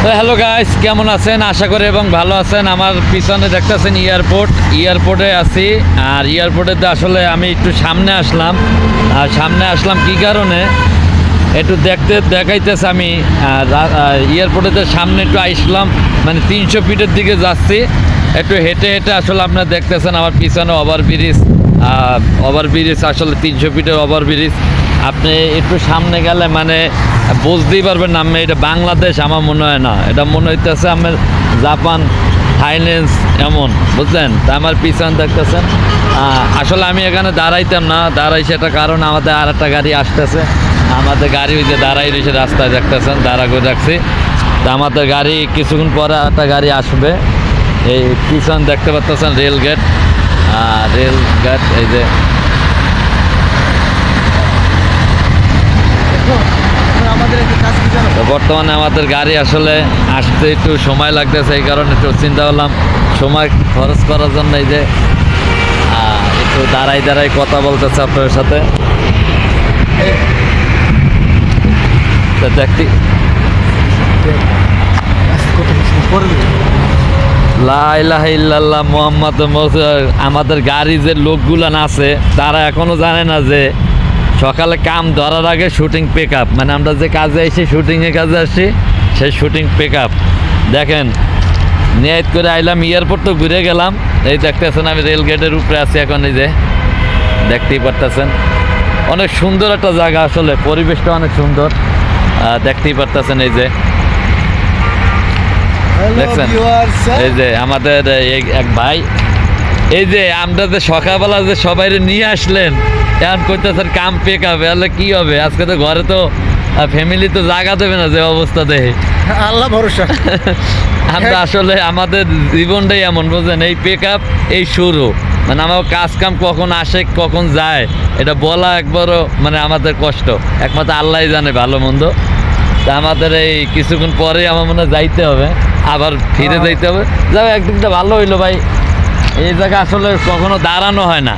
তো hello guys, কেমন আছেন? আশা করি এবং ভালো আছেন। আমার পিছনে দেখতেছেন এয়ারপোর্টে আছি। আর এয়ারপোর্টে আসলে আমি একটু সামনে আসলাম কি কারণে একটু দেখাইতেছে। আমি এয়ারপোর্টের সামনে একটু আসলাম, মানে 300 ফিটের দিকে যাচ্ছি। একটু হেঁটে হেঁটে আসলে আপনারা দেখতেছেন আমার পিছনে ওভারব্রিজ আসলে 300 ফিটের ওভারব্রিজ। আপনি একটু সামনে গেলে মানে বুঝতেই পারবেন না আমি এটা বাংলাদেশ, আমার মনে হয় না, এটা মনে হইতেছে আমার জাপান, থাইল্যান্ড এমন, বুঝলেন? তা আমার পিছনে দেখতেছেন। আসলে আমি এখানে দাঁড়াইতাম না, সেটা কারণ আমাদের আর একটা গাড়ি আসতেছে। আমাদের গাড়ি ওই যে দাঁড়াই রয়েছে রাস্তায়, দেখতেছেন দাঁড়া করে রাখছি। তা আমাদের গাড়ি কিছুক্ষণ পরে একটা গাড়ি আসবে। এই পিছন দেখতে পাচ্ছেন রেল গেট, এই যে তো বর্তমানে আমাদের গাড়ি আসলে আসতে একটু সময় লাগতেছে, এই কারণে একটু চিন্তা করলাম সময় খরচ করার জন্য এই যে একটু দাঁড়াই কথা বলতেছে আপনার সাথে। দেখতে লা ইলাহা ইল্লাল্লাহ মুহাম্মদ আমাদের গাড়ি যে লোকগুলান আছে তারা এখনো জানে না যে সকালে কাম ধরার আগে শুটিং পিক আপ, মানে আমরা যে কাজে এসে শুটিংয়ের কাজে আসছি সেই শুটিং পিক আপ। দেখেন নিয়ত করে আইলাম, এয়ারপোর্ট তো ঘুরে গেলাম। এই দেখতেছেন আমি রেল গেটের উপরে আছি এখন, এই যে দেখতেই পারতেছেন। অনেক সুন্দর একটা জায়গা, আসলে পরিবেশটা অনেক সুন্দর, দেখতেই পারতেছেন। এই যে দেখছেন, এই যে আমাদের এক ভাই, এই যে আমরা যে সকালবেলা যে সবাই নিয়ে আসলেন, এখন করতেছেন কাম পেক হবে, তাহলে কি হবে? আজকে তো ঘরে তো ফ্যামিলি তো জায়গা দেবে না যে অবস্থা দেখে, আল্লাহ ভরসা। আমরা আসলে আমাদের জীবনটাই এমন, বুঝলেন? এই পেক আপ, এই শুরু, মানে আমার কাজ কাম কখন আসে কখন যায় এটা বলা একবারও মানে আমাদের কষ্ট, একমাত্র আল্লাহই জানে ভালো মন্দ। তা আমাদের এই কিছুক্ষণ পরে আমার মনে হয় যাইতে হবে, আবার ফিরে যাইতে হবে। যাও, একদিকটা ভালো হইলো ভাই, এই জায়গা আসলে কখনো দাঁড়ানো হয় না।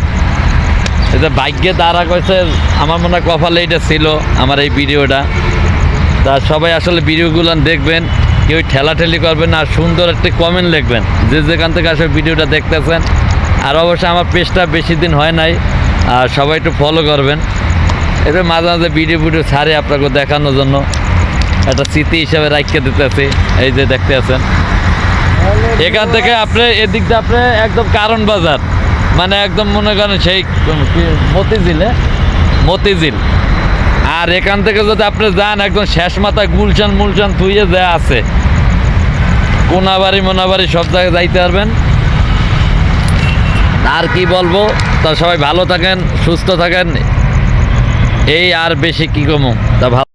এটা ভাগ্যে দাঁড়া করেছে, আমার মনে হয় কপালে এটা ছিল আমার এই ভিডিওটা। তা সবাই আসলে ভিডিওগুলো দেখবেন, কেউ ঠেলাঠেলি করবেন না, আর সুন্দর একটি কমেন্ট লিখবেন যে যেখান থেকে আসলে ভিডিওটা দেখতেছেন। আর অবশ্যই আমার পেজটা বেশি দিন হয় নাই, আর সবাই একটু ফলো করবেন। এবার মাঝে মাঝে ভিডিও ছাড়ে আপনাকে দেখানোর জন্য, একটা স্মৃতি হিসাবে রাখতে দিতেছি। এই যে দেখতে আছেন, এখান থেকে আপনি এদিকটা আপনি একদম কারণ বাজার, মানে একদম মনে করেন সেই মতিঝিল। আর এখান থেকে যদি আপনি যান একদম শেষ মাথা গুলশান থুইয়ে যা আছে, মোনাবাড়ি সব জায়গায় যাইতে পারবেন। আর কি বলবো, তা সবাই ভালো থাকেন, সুস্থ থাকেন, এই আর বেশি কি কমো তা ভালো।